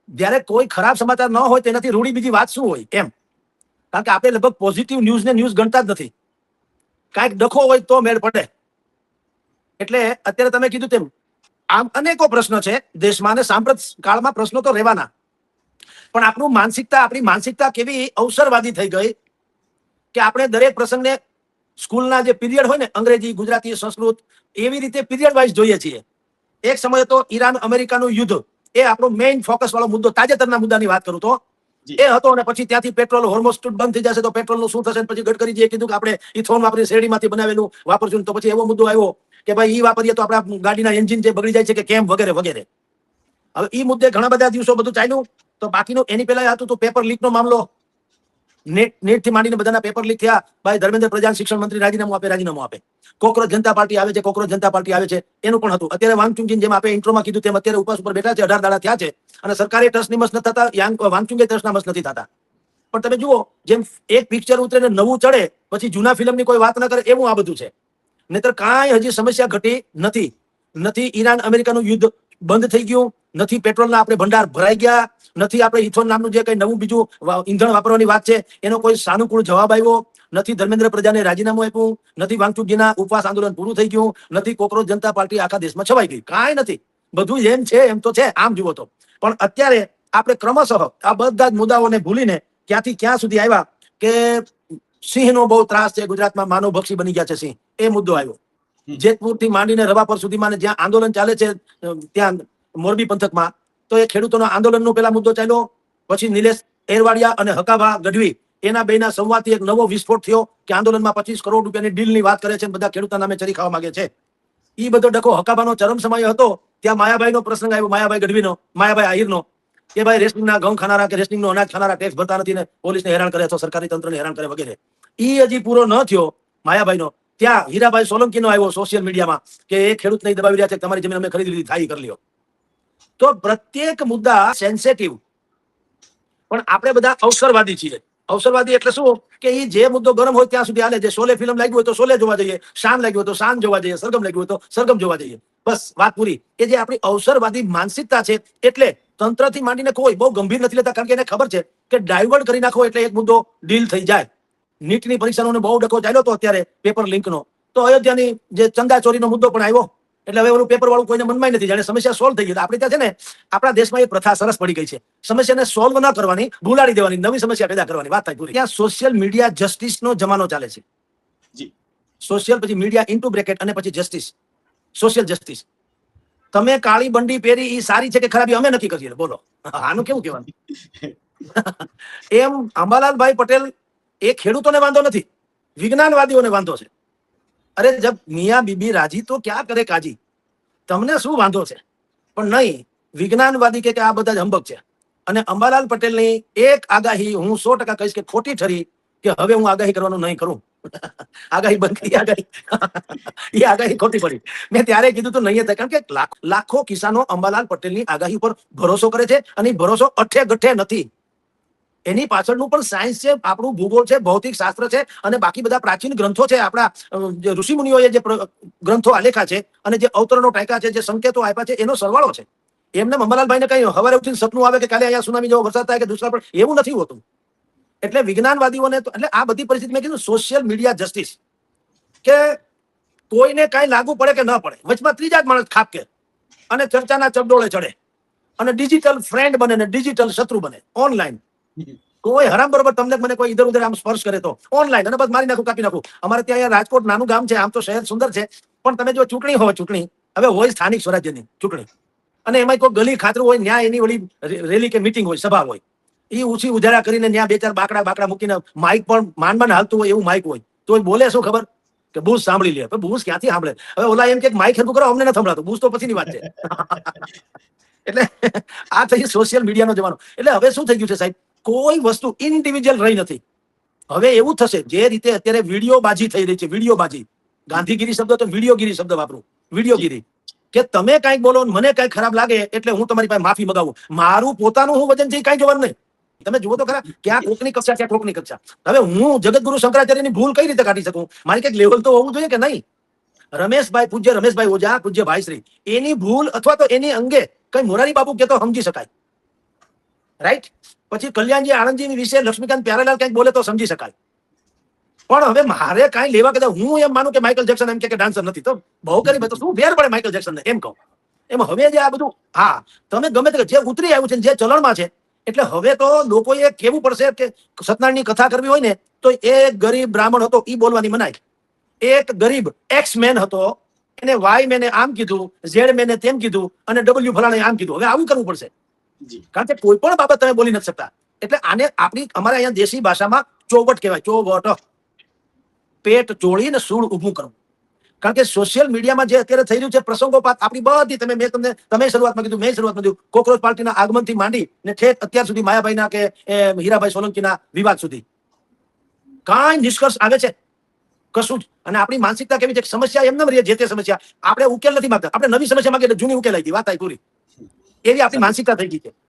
જ્યારે કોઈ ખરાબ સમાચાર ન હોય તેનાથી રૂડી બીજી વાત શું હોય એમ. કારણ કે આપણે લગભગ પોઝિટિવ ન્યૂઝ ને ન્યૂઝ ગણતા જ નથી. કાંઈક ડખો હોય તો મેળ પડે. એટલે અત્યારે તમે કીધું તેમ આમ અનેકો પ્રશ્ન છે દેશમાં, અને સાંપ્રત કાળમાં પ્રશ્નો તો રહેવાના. પણ આપણી માનસિકતા કેવી અવસરવાદી થઈ ગઈ કે આપણે દરેક પ્રસંગને સ્કૂલના જે પીરિયડ હોય ને, અંગ્રેજી, ગુજરાતી, સંસ્કૃત, એવી રીતે પીરિયડ વાઇઝ જોઈએ છીએ. એક સમયે તો ઈરાન અમેરિકાનું યુદ્ધ એ આપણો મેઇન ફોકસ વાળો મુદ્દો, તાજેતરના મુદ્દાની વાત કરું તો એ હતો. અને પછી ત્યાંથી પેટ્રોલ હોર્મોઝ બંધ થઈ જશે તો પેટ્રોલનું શું થશે. પછી ગડકરીજીએ કીધું કે આપણે ઇથોન વાપરી શેરડીમાંથી બનાવેલું વાપરશું. તો પછી એવો મુદ્દો આવ્યો કે ભાઈ ઈ વાપરીએ તો આપણા ગાડીના એન્જિન જે બગડી જાય છે કે કેમ, વગેરે વગેરે. હવે ઈ મુદ્દે ઘણા બધા દિવસો બધું ચાલ્યું. તો બાકીનું એની પહેલા હતું તો પેપર લીકનો મામલો. નેટ થી માંડીને બધાના પેપર લીક થયા. ભાઈ ધર્મેન્દ્ર પ્રધાન શિક્ષણ મંત્રી રાજીનામું આપે. કોકરોચ જનતા પાર્ટી આવે છે, એનું પણ હતું. અત્યારે વાંગચુંગજી જેમ આપણે ઇન્ટ્રોમાં કીધું તેમ અત્યારે ઉપવાસ ઉપર બેઠા છે, 18 દાડા થયા છે, અને સરકારી ટ્રસ્ટની મસ નથી થતા, વાંગચુંગે ટ્રસ્ટના મસ નથી થતા. પણ તમે જુઓ, જેમ એક પિક્ચર ઉતરે ને નવું ચડે પછી જૂના ફિલ્મની કોઈ વાત ન કરે, એવું આ બધું છે. નહીતર કાંઈ હજી સમસ્યા ઘટી નથી. ઈરાન અમેરિકાનું યુદ્ધ બંધ થઈ ગયું નથી. પેટ્રોલના આપણે ભંડાર ભરાઈ ગયા નથી. આપણે ઇથોન નામનું જે કઈ નવું બીજું ઈંધણ વાપરવાની વાત છે એનો કોઈ સાનુકૂળ જવાબ આવ્યો નથી. ધર્મેન્દ્ર પ્રધાને રાજીનામું આપ્યું નથી. વાંગચુકજીના ઉપવાસ આંદોલન પૂરું થઈ ગયું નથી. કોકરોચ જનતા પાર્ટી આખા દેશમાં છવાઈ ગઈ. કાંઈ નથી. બધું એમ છે એમ તો છે, આમ જુઓ તો. પણ અત્યારે આપણે ક્રમશઃ આ બધા જ મુદ્દાઓને ભૂલીને ક્યાંથી ક્યાં સુધી આવ્યા કે સિંહનો બહુ ત્રાસ છે ગુજરાતમાં, માનવ ભક્ષી બની ગયા છે સિંહ. એ મુદ્દો આવ્યો. જેતપુર થી માંડીને રવાપર સુધીમાં જ્યાં આંદોલન ચાલે છે ત્યાં મોરબી પંથકમાં, તો એ ખેડૂતોના આંદોલનનો પેલા મુદ્દો ચાલ્યો. પછી નિલેશ એરવાડિયા અને હકાભા ગઢવી એના બેના સંવાદથી એક નવો વિસ્ફોટ થયો કે આંદોલનમાં 25 કરોડ રૂપિયાની ડીલની વાત કરે છે, બધા ખેડૂતના નામે ચરી ખાવા માંગે છે. એ બધો ડખો હકાભાનો ચરમ સમય હતો. ત્યાં માયાભાઈનો પ્રસંગ આવ્યો, માયાભાઈ ગઢવીનો, માયાભાઈ આહિરનો, કે ભાઈ રેશનિંગના ઘઉં ખાનારા કે રેશનિંગનો અનાજ ખાનારા ટેક્સ ભરતા નથી ને પોલીસને હેરાન કરે, અથવા સરકારી તંત્રને હેરાન કરે વગેરે. ઈ હજી પૂરો ન થયો માયાભાઈનો. ત્યાં હીરાભાઈ સોલંકીનો આવ્યો સોશિયલ મીડિયામાં કે એ ખેડૂત નહીં દબાવી રહ્યા છે, તમારી જમીન અમે ખરીદી લીધી, થાય કરી લ્યો. તો પ્રત્યેક મુદ્દા સેન્સિટિવ, પણ આપણે બધા અવસરવાદી છીએ. અવસરવાદી એટલે શું કે એ જે મુદ્દો ગરમ હોય ત્યાં સુધી હાલે. જે શોલે ફિલ્મ લાગ્યું હોય તો શોલે જોવા જઈએ, શાન લાગ્યું હોય તો શાન જોવા જઈએ, સરગમ લાગ્યું હોય તો સરગમ જોવા જઈએ, બસ વાત પૂરી. એ જે આપણી અવસરવાદી માનસિકતા છે, એટલે તંત્રથી માંડીને કોઈ બહુ ગંભીર નથી લેતા. કારણ કે એને ખબર છે કે ડાયવર્ટ કરી નાખો એટલે એક મુદ્દો ડીલ થઈ જાય. નીટની પરીક્ષાનો બહુ ડખો ચાલ્યો હતો અત્યારે પેપર લિંકનો, તો અયોધ્યાની જે ચંદા ચોરીનો મુદ્દો પણ આવ્યો. એટલે હવે ઓલું પેપર વાળું કોઈને મનમાં નથી, જાણે સમસ્યા સોલ્વ થઈ ગઈ. આપણે ત્યાં છે ને, આપણા દેશમાં એ પ્રથા સરસ પડી ગઈ છે, સમસ્યાને સોલ્વ ન કરવાની, ભૂલાડી દેવાની, નવી સમસ્યા પેદા કરવાની વાત થાય પૂરી. ત્યાં સોશિયલ મીડિયા જસ્ટિસનો જમાનો ચાલે છે. સોશિયલ પછી મીડિયા ઇન્ટુ બ્રેકેટ અને પછી જસ્ટિસ, સોશિયલ જસ્ટિસ. તમે કાળી બંડી પહેરી એ સારી છે કે ખરાબ અમે નક્કી કરીએ, બોલો આનું કેવું કહેવાનું? એમ અંબાલાલભાઈ પટેલ એ ખેડૂતોને વાંધો નથી, વિજ્ઞાનવાદીઓને વાંધો છે. અરે જબ મિયા બીબી રાજી તો ક્યાં કરે કાજી, તમને શું વાંધો છે? પણ નહીં, વિજ્ઞાનવાદી કે આ બધા જ હંબક છે. અને અંબાલાલ પટેલની એક આગાહી હું 100% કહીશ કે ખોટી ઠરી, કે હવે હું આગાહી કરવાનું નહીં કરું. આગાહી બંધ કરી, એ આગાહી ખોટી પડી. મેં ત્યારે કીધું તો નહીં થાય, કારણ કે લાખો કિસાનો અંબાલાલ પટેલની આગાહી પર ભરોસો કરે છે, અને ભરોસો અઠે ગઠે નથી. એની પાછળનું પણ સાયન્સ છે, આપણું ભૂગોળ છે, ભૌતિક શાસ્ત્ર છે, અને બાકી બધા પ્રાચીન ગ્રંથો છે. આપણા ઋષિ મુનિઓએ જે ગ્રંથો આલેખા છે અને જે અવતરણો ટાંક્યા છે, જે સંકેતો આપ્યા છે, એનો સરવાળો છે. એમને અંબાલાલભાઈને કઈ હવારે ઉઠીને સપનું આવે કે કાલે અહીંયા સુનામી જેવો વરસાદ થાય કે દુષ્કાળ પડે, એવું નથી હોતું. એટલે વિજ્ઞાનવાદીઓને એટલે આ બધી પરિસ્થિતિ મેં કીધું સોશિયલ મીડિયા જસ્ટિસ, કે કોઈને કાંઈ લાગુ પડે કે ન પડે, વચમાં ત્રીજા જ માણસ ખાપકે અને ચર્ચાના ચકડોળે ચડે અને ડિજિટલ ફ્રેન્ડ બને ને ડિજિટલ શત્રુ બને ઓનલાઈન. કોઈ હરામ બરોબર તમને મને કોઈ ઇધર ઉધર આમ સ્પર્શ કરે તો ઓનલાઈન અને બસ મારી નાખું, કાપી નાખું. અમારે ત્યાં અહીંયા રાજકોટ નાનું ગામ છે, આમ તો શહેર સુંદર છે, પણ તમે જો ચૂંટણી હવે હોય સ્થાનિક સ્વરાજ્યની ચૂંટણી, અને એમાં કોઈ ગલી ખાતરું હોય, ન્યા એની વળી રેલી કે મીટિંગ હોય, સભા હોય, એ ઊંચી ઉજારા કરીને ત્યાં 2-4 બાકડા મૂકીને માઇક પણ માંડ હાલતું હોય એવું માઇક હોય, તો બોલે શું ખબર કે બૂઝ સાંભળી લે. બૂઝ ક્યાંથી સાંભળે? હવે ઓલા એમ કે માઇક હરકું કરો, અમને નથી સંભળાતું. બૂઝ તો પછીની વાત છે. એટલે આ થઈ સોશિયલ મીડિયાનો જમાનો. એટલે હવે શું થઈ ગયું છે સાહેબ, કોઈ વસ્તુ ઇન્ડિવિજ્યુઅલ રહી નથી. હવે એવું થશે, જે રીતે અત્યારે વિડીયોબાજી થઈ રહી છે, વિડીયોબાજી, ગાંધીગીરી શબ્દ તો વિડીયોગીરી શબ્દ વાપરું, વિડીયોગીરી, કે તમે કાંઈક બોલો મને કાંઈક ખરાબ લાગે એટલે હું તમારી પાસે માફી મગાવું. મારું પોતાનું હું વજન છે કાંઈ જોવાનું નહીં. તમે જુઓ તો ખરા, ક્યાં કોકની કક્ષા, ક્યાં કોકની કક્ષા. હવે હું જગતગુરુ શંકરાચાર્યની ભૂલ કઈ રીતે કાઢી શકું? મારી કંઈક લેવલ તો હોવું જોઈએ કે નહીં? પૂજ્ય રમેશભાઈ ઓઝા, પૂજ્ય ભાઈશ્રી, એની ભૂલ અથવા તો એની અંગે કઈ મોરારી બાપુ કે તો સમજી શકાય. રાઈટ. પછી કલ્યાણજી આણંદજી વિશે લક્ષ્મીકાંત પ્યારેલાલ કંઈક બોલે તો સમજી શકાય, પણ હવે મારે કાંઈ લેવા કદાચ હું એમ માનું કે માઇકલ જેક્સન એમ કે ડાન્સર નથી તો બહુ કરી તો શું ફેર પડે માઇકલ જેક્સન ને, એમ કહું. એમ હવે જે આ બધું, હા તમે ગમે તે જે ઉતરી આવ્યું છે જે ચલણમાં છે, એટલે હવે તો લોકોએ કેવું પડશે કે સત્યનારાયણની કથા કરવી હોય ને તો એક ગરીબ બ્રાહ્મણ હતો એ બોલવાની મનાય, એક ગરીબ એક્સ મેન હતો એને વાય મેને આમ કીધું, ઝેડ મેને તેમ કીધું અને ડબલ્યુ ફલાણે આમ કીધું. હવે આવું કરવું પડશે, કારણ કે કોઈ પણ બાબત તમે બોલી નથી શકતા. એટલે આને આપણી અમારા અહીંયા દેશી ભાષામાં ચોવટ કહેવાય, ચોવટ. પેટ ચોળીને સૂળ ઊભું કરવું. કારણ કે સોશિયલ મીડિયામાં જે અત્યારે થઈ રહ્યું છે પ્રસંગોપાત આપણી બધી, તમે શરૂઆતમાં કીધું, મેં શરૂઆતમાં કીધું, કોકરોચ પાર્ટીના આગમનથી માંડી ને ઠેક અત્યાર સુધી માયાભાઈના કે હીરાભાઈ સોલંકીના વિવાદ સુધી કાંઈ નિષ્કર્ષ આવે છે? કશું જ. અને આપણી માનસિકતા કેવી છે? સમસ્યા એમ ન રહીએ, જે તે સમસ્યા આપણે ઉકેલ નથી માંગતા, આપણે નવી સમસ્યા માંગીએ એટલે જૂની ઉકેલાઈ ગઈ, વાત આવી પૂરી. એવી આપણી માનસિકતા થઈ ગઈ છે.